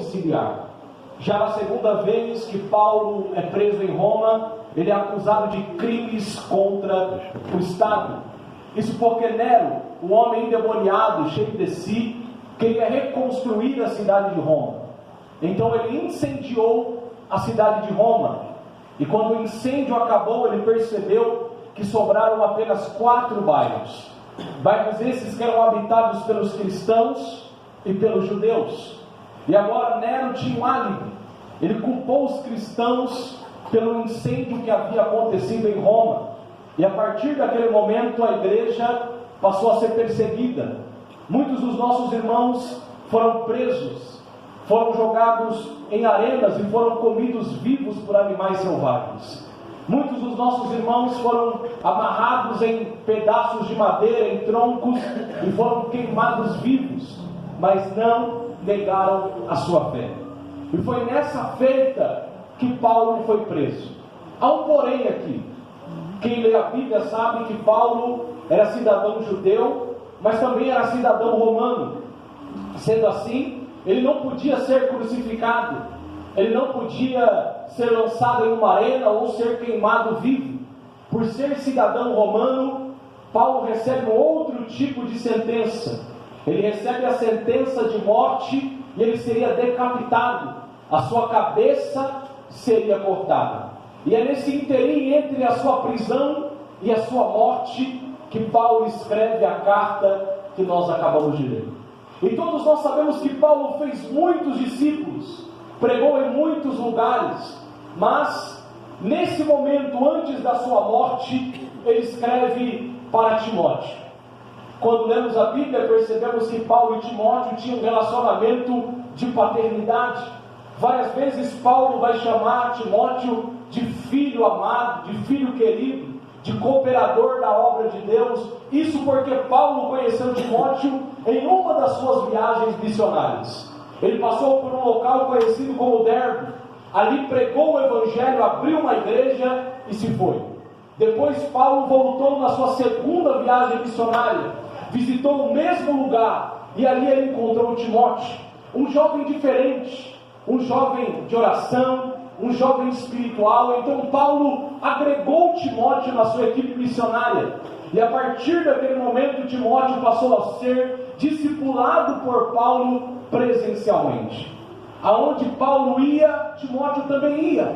domiciliar. Já na segunda vez que Paulo é preso em Roma, ele é acusado de crimes contra o Estado. Isso porque Nero, um homem endemoniado, cheio de si, queria reconstruir a cidade de Roma. Então ele incendiou a cidade de Roma. E quando o incêndio acabou, ele percebeu que sobraram apenas 4 bairros. Bairros esses que eram habitados pelos cristãos e pelos judeus. E agora Nero tinha um álibi. Ele culpou os cristãos pelo incêndio que havia acontecido em Roma. E a partir daquele momento a igreja passou a ser perseguida. Muitos dos nossos irmãos foram presos, foram jogados em arenas e foram comidos vivos por animais selvagens. Muitos dos nossos irmãos foram amarrados em pedaços de madeira, em troncos, e foram queimados vivos, mas não negaram a sua fé. E foi nessa feita que Paulo foi preso. Há um porém aqui. Quem lê a Bíblia sabe que Paulo era cidadão judeu, mas também era cidadão romano. Sendo assim, ele não podia ser crucificado, ele não podia ser lançado em uma arena ou ser queimado vivo. Por ser cidadão romano, Paulo recebe outro tipo de sentença. Ele recebe a sentença de morte e ele seria decapitado. A sua cabeça seria cortada. E é nesse interim entre a sua prisão e a sua morte que Paulo escreve a carta que nós acabamos de ler. E todos nós sabemos que Paulo fez muitos discípulos, pregou em muitos lugares, mas nesse momento, antes da sua morte, ele escreve para Timóteo. Quando lemos a Bíblia, percebemos que Paulo e Timóteo tinham um relacionamento de paternidade. Várias vezes Paulo vai chamar Timóteo de filho amado, de filho querido, de cooperador da obra de Deus. Isso porque Paulo conheceu Timóteo em uma das suas viagens missionárias. Ele passou por um local conhecido como Derbe. Ali pregou o Evangelho, abriu uma igreja e se foi. Depois Paulo voltou na sua segunda viagem missionária, visitou o mesmo lugar e ali ele encontrou Timóteo, um jovem diferente, um jovem de oração, um jovem espiritual. Então Paulo agregou Timóteo na sua equipe missionária, e a partir daquele momento Timóteo passou a ser discipulado por Paulo presencialmente. Aonde Paulo ia, Timóteo também ia,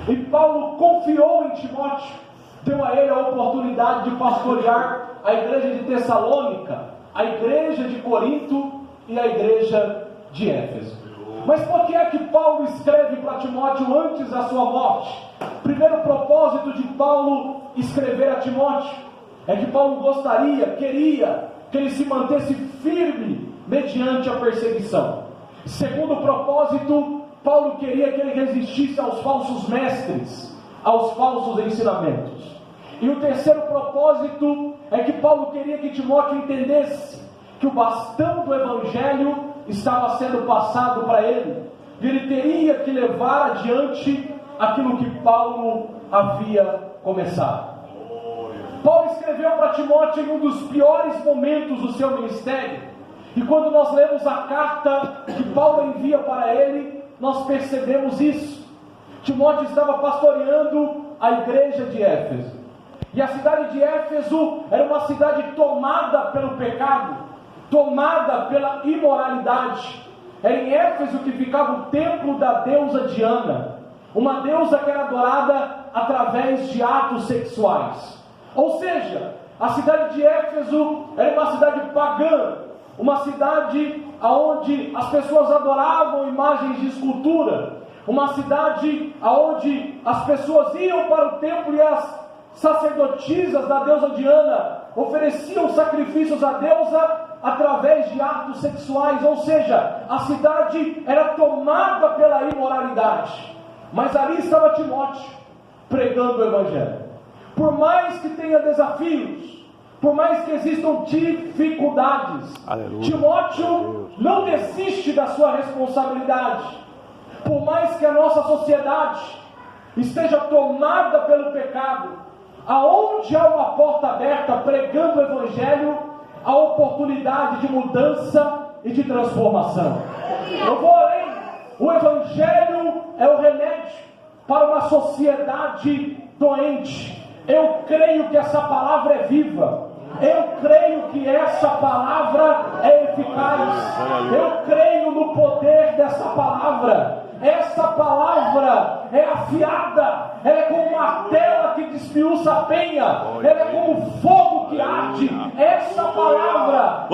e Paulo confiou em Timóteo, deu a ele a oportunidade de pastorear a igreja de Tessalônica, a igreja de Corinto e a igreja de Éfeso. Mas por que é que Paulo escreve para Timóteo antes da sua morte? Primeiro propósito de Paulo escrever a Timóteo é que Paulo queria que ele se mantesse firme mediante a perseguição. Segundo propósito, Paulo queria que ele resistisse aos falsos mestres, aos falsos ensinamentos. E o terceiro propósito é que Paulo queria que Timóteo entendesse que o bastão do Evangelho estava sendo passado para ele, e ele teria que levar adiante aquilo que Paulo havia começado. Paulo escreveu para Timóteo em um dos piores momentos do seu ministério, e quando nós lemos a carta que Paulo envia para ele, nós percebemos isso. Timóteo estava pastoreando a igreja de Éfeso, e a cidade de Éfeso era uma cidade tomada pelo pecado, tomada pela imoralidade. Era em Éfeso que ficava o templo da deusa Diana, uma deusa que era adorada através de atos sexuais. Ou seja, a cidade de Éfeso era uma cidade pagã, uma cidade onde as pessoas adoravam imagens de escultura, uma cidade onde as pessoas iam para o templo e as sacerdotisas da deusa Diana ofereciam sacrifícios à deusa através de atos sexuais. Ou seja, a cidade era tomada pela imoralidade. Mas ali estava Timóteo pregando o Evangelho. Por mais que tenha desafios, por mais que existam dificuldades, aleluia, Timóteo não desiste da sua responsabilidade. Por mais que a nossa sociedade esteja tomada pelo pecado, aonde há uma porta aberta pregando o Evangelho, há oportunidade de mudança e de transformação. Eu vou além. O Evangelho é o remédio para uma sociedade doente. Eu creio que essa palavra é viva. Eu creio que essa palavra é eficaz. Eu creio no poder dessa palavra. Essa palavra é afiada. Ela é como uma tela que despiuça a penha. Ela é como fogo que arde. Essa palavra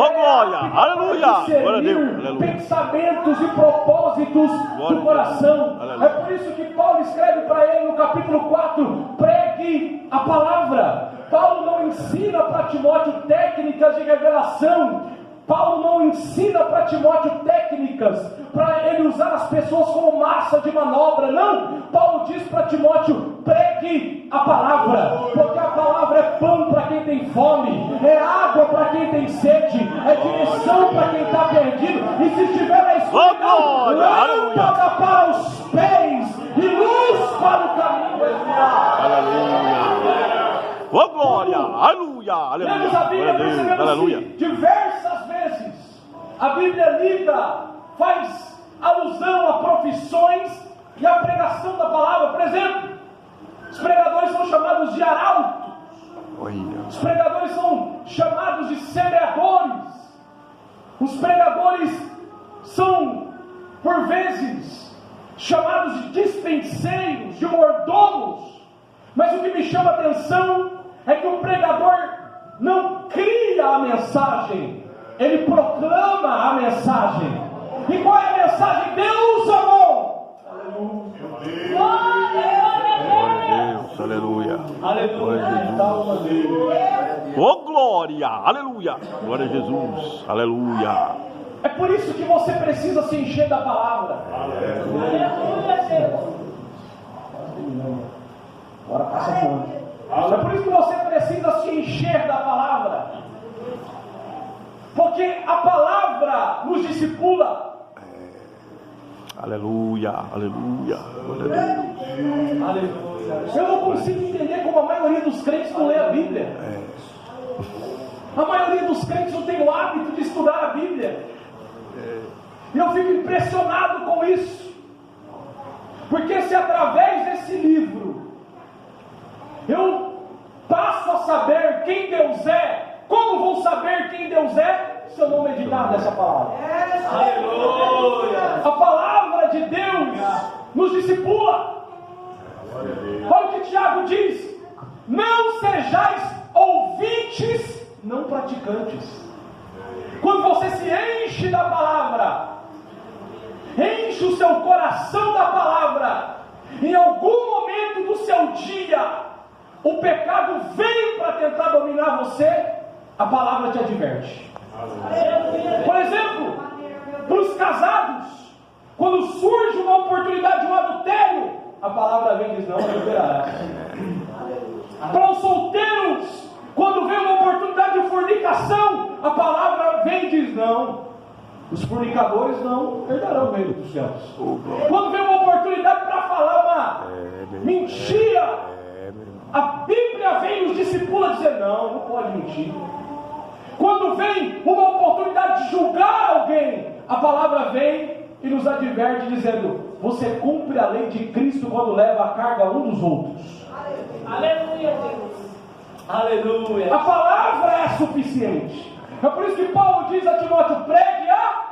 discernir pensamentos e propósitos do coração. É por isso que Paulo escreve para ele no capítulo 4: pregue a palavra. Paulo não ensina para Timóteo técnicas de revelação. Paulo não ensina para Timóteo técnicas para ele usar as pessoas como massa de manobra. Não, Paulo diz para Timóteo: pregue a palavra, porque a palavra é pão para quem tem fome, é água para quem tem sede, é direção para quem está perdido, e se estiver na escuridão, lâmpada para os pés e luz para o caminho. Oh glória, aleluia, aleluia. Lemos a Bíblia, percebemos que diversas vezes a Bíblia lida, faz alusão a profissões e a pregação da palavra. Por exemplo, os pregadores são chamados de arautos, os pregadores são chamados de semeadores, os pregadores são, por vezes, chamados de dispenseiros, de mordomos. Mas o que me chama a atenção é que o pregador não cria a mensagem, ele proclama a mensagem. E qual é a mensagem? Deus amou. Aleluia. Aleluia. Oh glória, aleluia. Glória a Jesus, aleluia. É por isso que você precisa se encher da palavra. Agora passa fome. É por isso que você precisa se encher da palavra. Porque a palavra nos discipula. Aleluia, aleluia, Aleluia. Eu não consigo entender como a maioria dos crentes não lê a Bíblia. A maioria dos crentes não tem o hábito de estudar a Bíblia. E eu fico impressionado com isso. Porque se através desse livro eu passo a saber quem Deus é, como vou saber quem Deus é se eu não meditar nessa palavra? Aleluia! A palavra de Deus nos discipula. Olha o que Tiago diz: não sejais ouvintes, não praticantes. Quando você se enche da palavra, enche o seu coração da palavra, em algum momento do seu dia o pecado veio para tentar dominar você, a palavra te adverte. Por exemplo, para os casados, quando surge uma oportunidade de um adultério, a palavra vem e diz: não adulterarás. Para os solteiros, quando vem uma oportunidade de fornicação, a palavra vem e diz: não, os fornicadores não herdarão o reino dos céus. Quando vem uma oportunidade para falar uma mentira, a Bíblia vem e nos discipula dizer: não pode mentir. Quando vem uma oportunidade de julgar alguém, a palavra vem e nos adverte dizendo: você cumpre a lei de Cristo quando leva a carga um dos outros. Aleluia, Deus. Aleluia. A palavra é suficiente. É por isso que Paulo diz a Timóteo: pregue a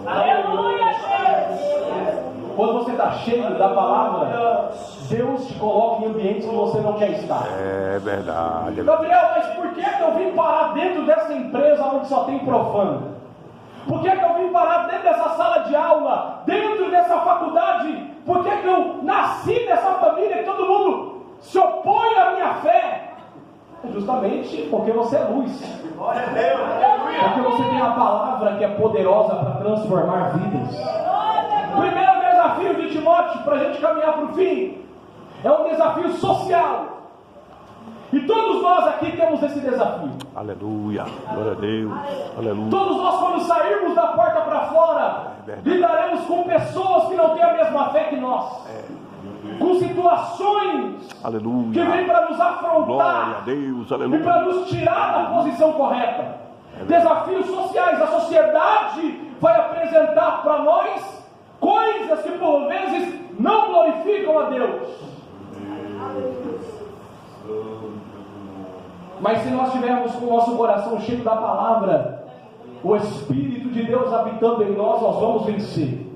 aleluia, Deus. Quando você está cheio da palavra, Deus te coloca em ambientes que você não quer estar. É verdade. Gabriel, mas por que eu vim parar dentro dessa empresa onde só tem profano? Por que eu vim parar dentro dessa sala de aula, dentro dessa faculdade? Por que eu nasci nessa família que todo mundo se opõe à minha fé? Justamente porque você é luz. Porque você tem a palavra que é poderosa para transformar vidas. Primeiro desafio de Timóteo, para a gente caminhar para o fim, é um desafio social. E todos nós aqui temos esse desafio. Aleluia, glória a Deus, aleluia. Todos nós, quando sairmos da porta para fora, lidaremos com pessoas que não têm a mesma fé que nós. Com situações, aleluia, que vêm para nos afrontar, glória a Deus, aleluia, e para nos tirar da posição correta. Desafios sociais, a sociedade vai apresentar para nós coisas que por vezes não glorificam a Deus. Mas se nós tivermos com o nosso coração cheio da palavra, o Espírito de Deus habitando em nós, nós vamos vencer.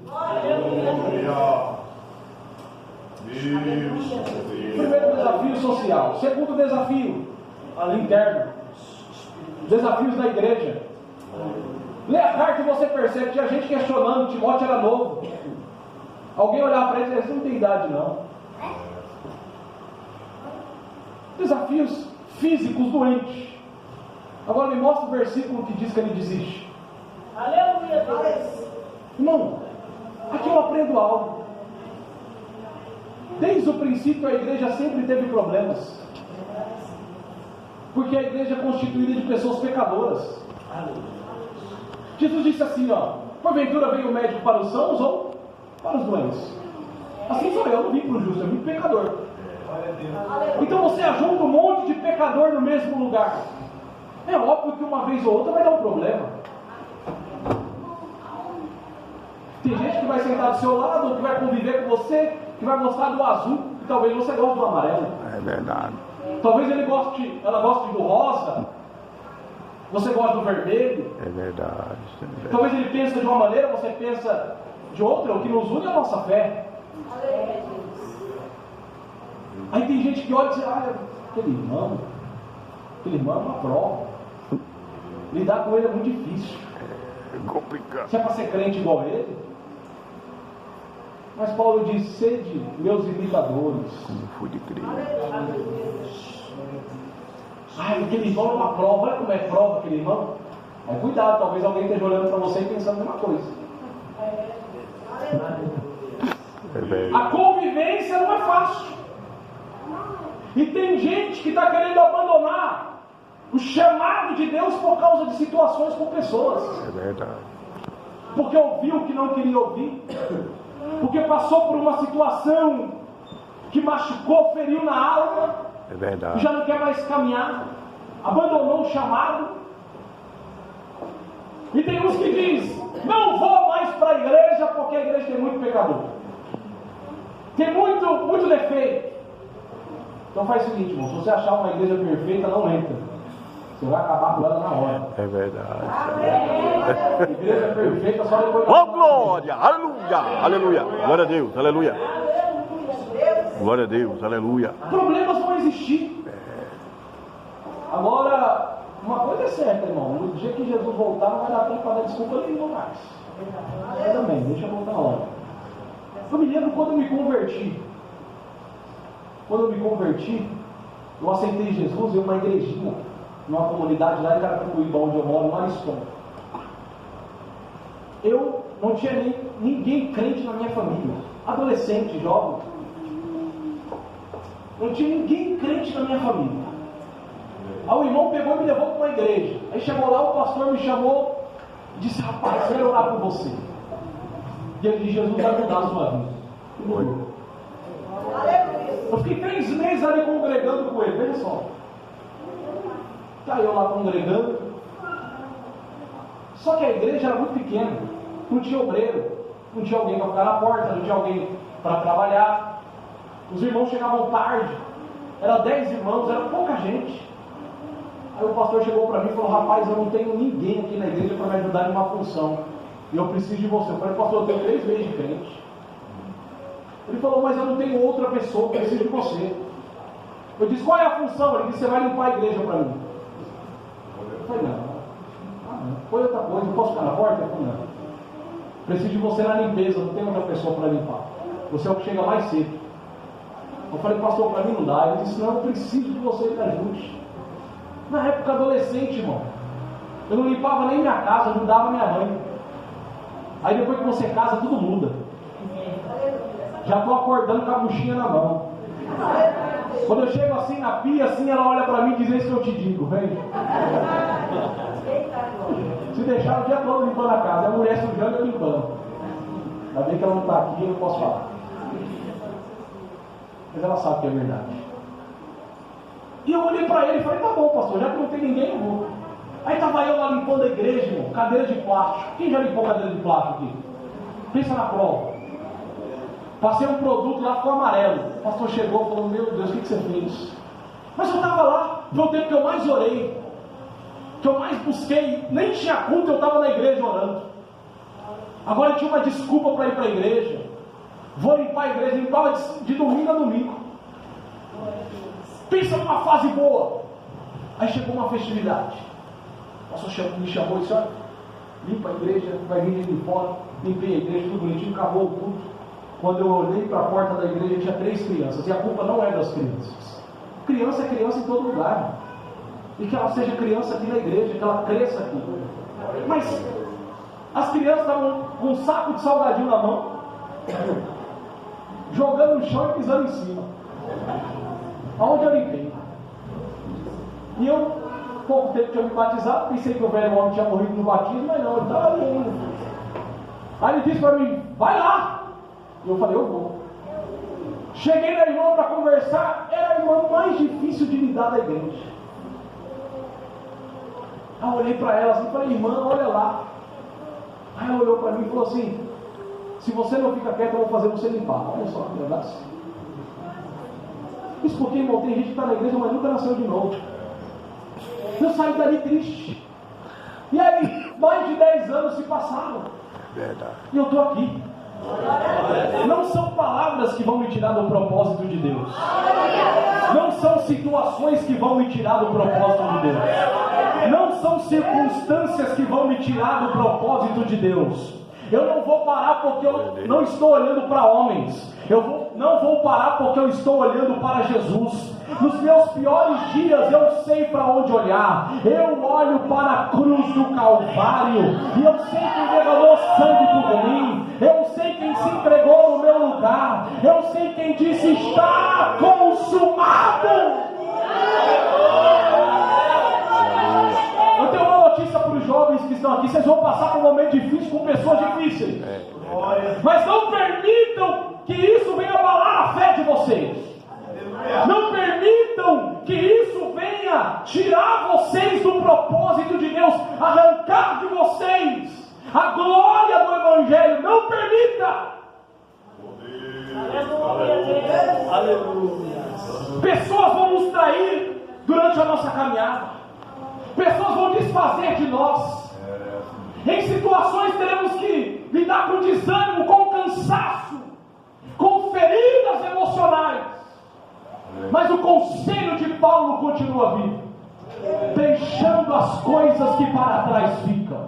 Primeiro desafio social. Segundo desafio interno. Desafios da igreja. Lê a carta e você percebe que tinha gente questionando. Timóteo era novo. Alguém olhar para ele e dizer: não tem idade não. Desafios físicos doentes. Agora me mostra o versículo que diz que ele desiste. Aleluia, Deus. Irmão, aqui eu aprendo algo. Desde o princípio a igreja sempre teve problemas. Porque a igreja é constituída de pessoas pecadoras. Jesus disse assim, porventura veio o médico para os sãos ou para os doentes? Assim sou eu, não vim para o justo, eu vim para o pecador. Então você ajunta um monte de pecador no mesmo lugar. É óbvio que uma vez ou outra vai dar um problema. Tem gente que vai sentar do seu lado, ou que vai conviver com você, que vai gostar do azul, e talvez você goste do amarelo. É verdade. Talvez ela goste do rosa, você gosta do vermelho. É verdade. Talvez ele pense de uma maneira, você pensa de outra. O que nos une é a nossa fé. Aí tem gente que olha e diz: aquele irmão é uma prova. Lidar com ele é muito difícil. É complicado. Se é para ser crente igual ele. Mas Paulo diz: sede meus imitadores. Como fui de crer. Aquele irmão é uma prova. Olha como é prova aquele irmão. Mas cuidado, talvez alguém esteja olhando para você e pensando a mesma coisa. A convivência não é fácil. E tem gente que está querendo abandonar o chamado de Deus por causa de situações com pessoas. É verdade. Porque ouviu o que não queria ouvir. Porque passou por uma situação que machucou, feriu na alma. É verdade. Já não quer mais caminhar. Abandonou o chamado. E tem uns que diz: não vou mais para a igreja porque a igreja tem muito pecador. Tem muito defeito. Então faz o seguinte, irmão: se você achar uma igreja perfeita, não entra. Você vai acabar com ela na hora. É verdade. A igreja perfeita só depois. Oh, glória! Aleluia! Aleluia! Glória a Deus! Aleluia! Glória a Deus! Aleluia! Problemas vão existir. Agora, uma coisa é certa, irmão: no dia que Jesus voltar, não vai dar tempo para dar desculpa nenhuma mais. Mas também, deixa eu voltar logo. Eu me lembro quando eu me converti. Eu aceitei Jesus em uma igrejinha, numa comunidade lá em Carapicuíba, onde eu moro, lá em Espanha. Eu não tinha ninguém crente na minha família. Adolescente, jovem. Não tinha ninguém crente na minha família. Aí o irmão pegou e me levou para uma igreja. Aí chegou lá, o pastor me chamou e disse: rapaz, quero orar por você. E ele disse: Jesus vai mudar a sua vida. Eu fiquei 3 meses ali congregando com ele, veja só. Tá eu lá congregando. Só que a igreja era muito pequena. Não tinha obreiro. Não tinha alguém para ficar na porta. Não tinha alguém para trabalhar. Os irmãos chegavam tarde. Era 10 irmãos, era pouca gente. Aí o pastor chegou para mim e falou: rapaz, eu não tenho ninguém aqui na igreja para me ajudar em uma função. E eu preciso de você. Eu falei: pastor, eu tenho 3 meses de crente. Ele falou: mas eu não tenho outra pessoa, eu preciso de você. Eu disse: qual é a função? Ele disse: você vai limpar a igreja para mim. Eu falei: não. Foi outra coisa, eu posso ficar na porta? Eu falei: não. Preciso de você na limpeza, não tem outra pessoa para limpar. Você é o que chega mais cedo. Eu falei: pastor, para mim não dá. Ele disse: não, eu preciso de você que ajude. Na época adolescente, irmão, eu não limpava nem minha casa, ajudava minha mãe. Aí depois que você casa, tudo muda. Já estou acordando com a buchinha na mão. Quando eu chego assim na pia, assim, ela olha para mim e diz: isso que eu te digo, vem. Se deixar o dia todo limpando a casa, a mulher sujando e limpando. Ainda bem que ela não está aqui, eu não posso falar. Mas ela sabe que é verdade. E eu olhei para ele e falei: tá bom, pastor, já que não tem ninguém, eu vou. Aí estava eu lá limpando a igreja, irmão, cadeira de plástico. Quem já limpou cadeira de plástico aqui? Pensa na prova. Passei um produto lá, ficou amarelo. O pastor chegou e falou: meu Deus, o que você fez? Mas eu estava lá, foi o tempo que eu mais orei, que eu mais busquei. Nem tinha culto, eu estava na igreja orando. Agora eu tinha uma desculpa para ir para a igreja. Vou limpar a igreja, limpava de domingo a domingo. Pensa numa fase boa. Aí chegou uma festividade. O pastor me chamou e disse: olha, limpa a igreja, vai vir de fora. Limpei a igreja, tudo bonitinho, acabou o culto. Quando eu olhei para a porta da igreja, tinha 3 crianças. E a culpa não é das crianças. Criança é criança em todo lugar. E que ela seja criança aqui na igreja, que ela cresça aqui. Mas as crianças estavam com um saco de salgadinho na mão, jogando no chão e pisando em cima. Aonde eu limpei. E eu, pouco tempo tinha me batizado, pensei que o velho homem tinha morrido no batismo, mas não, ele estava ali ainda. Aí ele disse para mim: vai lá. E eu falei: eu vou. Cheguei na irmã para conversar, era a irmã mais difícil de lidar da igreja. Aí eu olhei para ela assim e falei: irmã, olha lá. Aí ela olhou para mim e falou assim: se você não fica quieto, eu vou fazer você limpar. Olha só que verdade. Isso porque, irmão, tem gente que está na igreja, mas nunca nasceu de novo. Eu saí dali triste. E aí, mais de 10 anos se passaram. Verdade. E eu estou aqui. Não são palavras que vão me tirar do propósito de Deus. Não são situações que vão me tirar do propósito de Deus. Não são circunstâncias que vão me tirar do propósito de Deus. Eu não vou parar porque eu não estou olhando para homens. Não vou parar porque eu estou olhando para Jesus. Nos meus piores dias eu sei para onde olhar. Eu olho para a cruz do Calvário e eu sei quem derramou sangue por mim. Eu sei quem se entregou no meu lugar. Eu sei quem disse: está consumado. Eu tenho uma notícia para os jovens que estão aqui: vocês vão passar por um momento difícil com pessoas difíceis, mas não permitam que isso venha abalar a fé de vocês. Não permitam que isso venha tirar vocês do propósito de Deus, arrancar de vocês a glória do Evangelho. Não permita. Aleluia. Pessoas vão nos trair durante a nossa caminhada. Pessoas vão desfazer de nós. Em situações teremos que lidar com desânimo, com cansaço, com feridas emocionais. Mas o conselho de Paulo continua vivo, deixando as coisas que para trás ficam.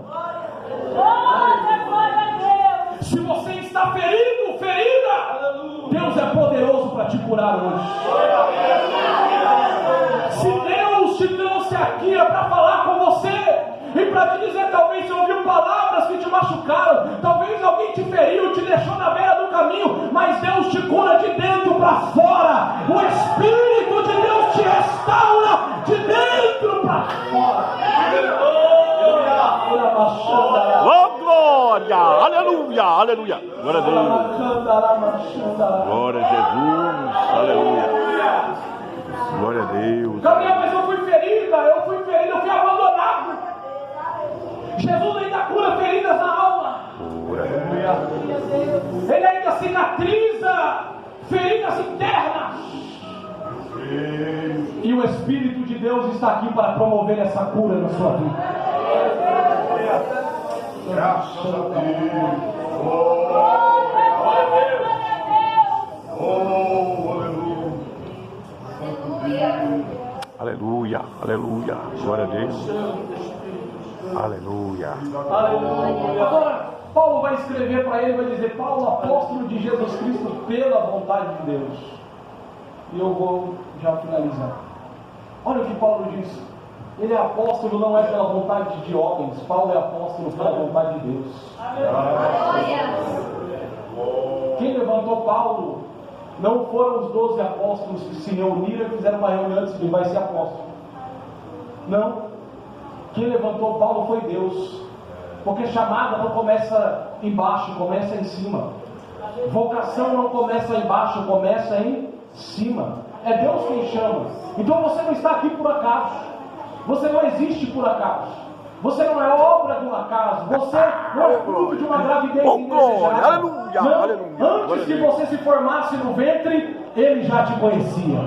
Se você está ferido, ferida, Deus é poderoso para te curar hoje. Se Deus te trouxe aqui é para falar com você e para te dizer: talvez você ouviu palavras que te machucaram, talvez alguém te feriu, te deixou na beira do caminho, mas Deus te cura de dentro para fora. O Espírito de Deus te restaura de dentro para fora. Oh, glória! Aleluia! Aleluia! Glória a Deus! Glória a Jesus! Aleluia! Glória a Deus! Gabriel, mas eu fui ferido, eu fui abandonado. Jesus ainda cura feridas na alma. Ele ainda cicatriza feridas internas. E o Espírito de Deus está aqui para promover essa cura na sua vida. Graças a Deus. Aleluia! Aleluia! Glória a Deus! Aleluia! Aleluia! Agora, Paulo vai escrever para ele, vai dizer: Paulo, apóstolo de Jesus Cristo pela vontade de Deus. E eu vou já finalizar. Olha o que Paulo diz. Ele é apóstolo não é pela vontade de homens. Paulo é apóstolo pela vontade de Deus. Quem levantou Paulo não foram os 12 apóstolos que se reuniram e fizeram uma reunião antes de vai ser apóstolo. Não. Quem levantou Paulo foi Deus. Porque chamada não começa embaixo, começa em cima. Vocação não começa embaixo, começa em cima. É Deus quem chama. Então você não está aqui por acaso. Você não existe por acaso. Você não é obra do acaso. Você não é fruto de uma gravidez indesejada. Aleluia, Não, aleluia. antes que você se formasse no ventre, Ele já te conhecia.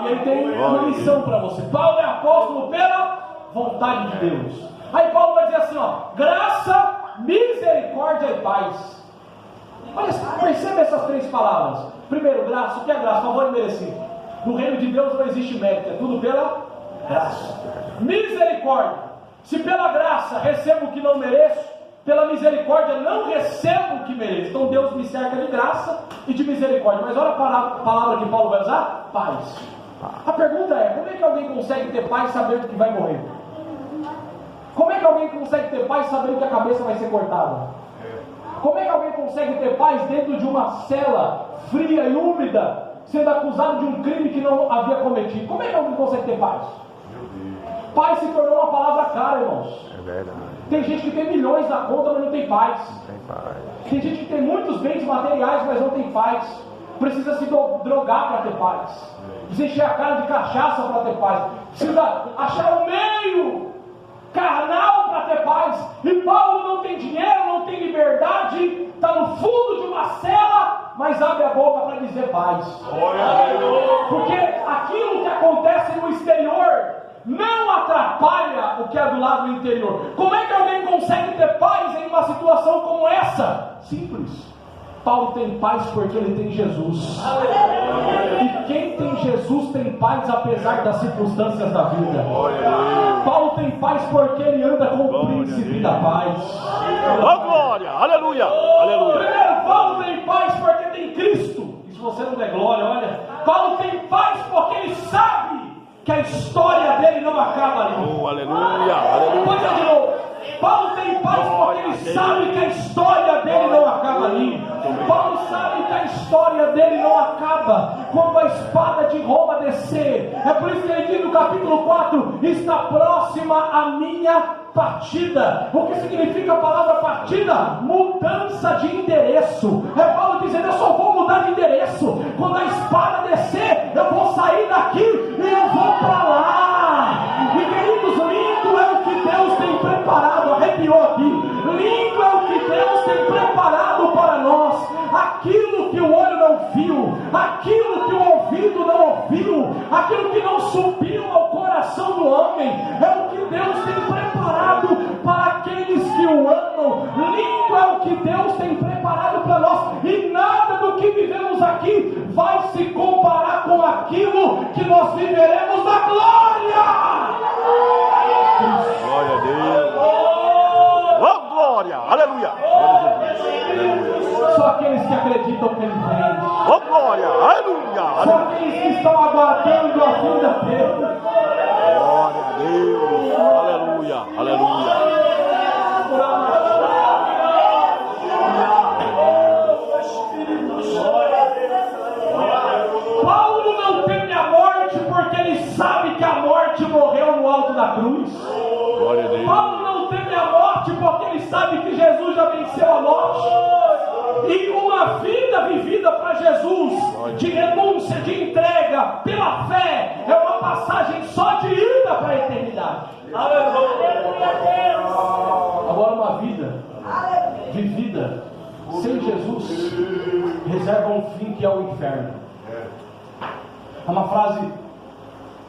E Ele tem uma missão para você. Paulo é apóstolo pela vontade de Deus. Aí Paulo vai dizer assim, ó: graça, misericórdia e paz. Olha, perceba essas 3 palavras. Primeiro, graça. O que é graça? Favor imerecido. No reino de Deus não existe mérito, é tudo pela graça. Misericórdia. Se pela graça recebo o que não mereço, pela misericórdia não recebo o que mereço. Então Deus me cerca de graça e de misericórdia. Mas olha a palavra que Paulo vai usar: paz. A pergunta é: como é que alguém consegue ter paz sabendo que vai morrer? Como é que alguém consegue ter paz sabendo que a cabeça vai ser cortada? Como é que alguém consegue ter paz dentro de uma cela fria e úmida, sendo acusado de um crime que não havia cometido? Como é que alguém consegue ter paz? Paz se tornou uma palavra cara, irmãos. É verdade. Tem gente que tem milhões na conta, mas não tem paz. Tem paz. Tem gente que tem muitos bens materiais, mas não tem paz. Precisa se drogar para ter paz. Precisa encher a cara de cachaça para ter paz. Precisa achar um meio carnal para ter paz. E Paulo não tem dinheiro, não tem liberdade, está no fundo de uma cela, mas abre a boca para dizer paz. Porque aquilo que acontece no exterior não atrapalha o que é do lado interior. Como é que alguém consegue ter paz em uma situação como essa? Simples. Paulo tem paz porque ele tem Jesus. E quem tem Jesus tem paz apesar das circunstâncias da vida. Paulo tem paz porque ele anda com o príncipe da paz. Oh, glória, aleluia, aleluia. Primeiro, Paulo tem paz porque tem Cristo. E se você não der glória, olha, Paulo tem paz porque ele sabe que a história dele não acaba ali. Oh, aleluia, Pode de aleluia. novo. Paulo tem paz porque ele sabe que a história dele não acaba ali. Paulo sabe que a história dele não acaba quando a espada de Roma descer. É por isso que ele diz no capítulo 4: está próxima a minha partida. O que significa a palavra partida? Mudança de endereço. É Paulo dizendo: eu só vou mudar de endereço. Quando a espada descer, eu vou sair daqui e eu vou para lá. E queridos, lindo é o que Deus tem preparado. Arrepiou aqui. Lindo é o que Deus tem preparado para nós. Aquilo que o olho não viu, aquilo que o ouvido não ouviu, aquilo que não subiu ao coração do homem, é o que Deus tem preparado para aqueles que o amam. Lindo é o que Deus tem preparado para nós. E nada do que vivemos aqui vai se comparar com aquilo que nós viveremos na glória. Glória a Deus. Oh, glória, aleluia. Glória a Jesus. Aleluia. Só aqueles que acreditam que Ele vem. Oh, glória, aleluia. Só Aleluia. aqueles que estão aguardando a vinda dele. Glória a Deus. Aleluia, aleluia. Paulo não teme a morte porque ele sabe que a morte morreu no alto da cruz. Glória a Deus. Paulo não teme a morte porque ele sabe que Jesus já venceu a morte. E uma vida vivida para Jesus, de renúncia, de entrega, pela fé, é uma passagem só de ida para a eternidade. Agora, uma vida vivida sem Jesus reserva um fim que é o inferno. É uma frase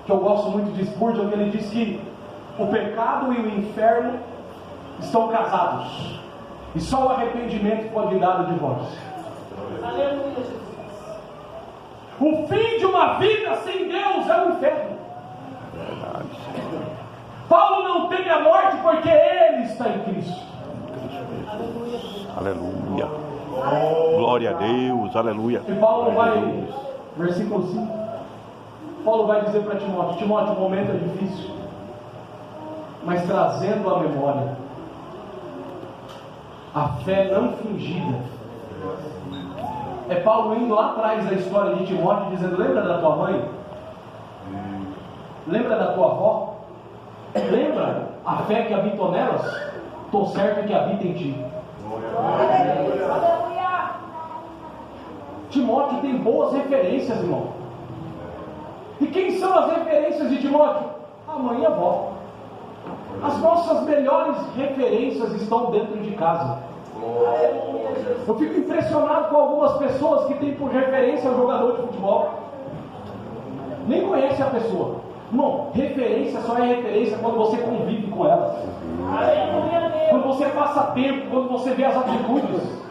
que eu gosto muito de Spurgeon, que ele diz que o pecado e o inferno estão casados, e só o arrependimento pode dar o divórcio. Aleluia, Jesus. O fim de uma vida sem Deus é o inferno. Paulo não teme a morte porque ele está em Cristo. Aleluia. Glória a Deus, aleluia. E Paulo vai, versículo 5, Paulo vai dizer para Timóteo: Timóteo, o momento é difícil, mas trazendo à memória a fé não fingida. É Paulo indo lá atrás da história de Timóteo, dizendo: lembra da tua mãe? Lembra da tua avó? Lembra a fé que habitou nelas? Estou certo que habita em ti. Timóteo tem boas referências, irmão. E quem são as referências de Timóteo? A mãe e a avó. As nossas melhores referências estão dentro de casa. Eu fico impressionado com algumas pessoas que têm por referência um jogador de futebol. Nem conhece a pessoa. Não, referência só é referência quando você convive com ela. Quando você passa tempo, quando você vê as atitudes.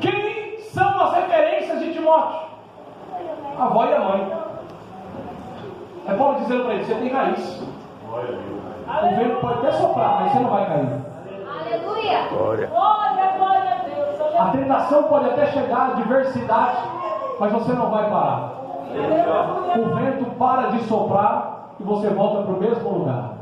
Quem são as referências de Timóteo? A avó e a mãe. É Paulo dizendo para ele, você tem raiz. O vento pode até soprar, mas você não vai cair. Aleluia! Glória. Glória a Deus! A tentação pode até chegar, a adversidade, mas você não vai parar. O vento para de soprar e você volta para o mesmo lugar.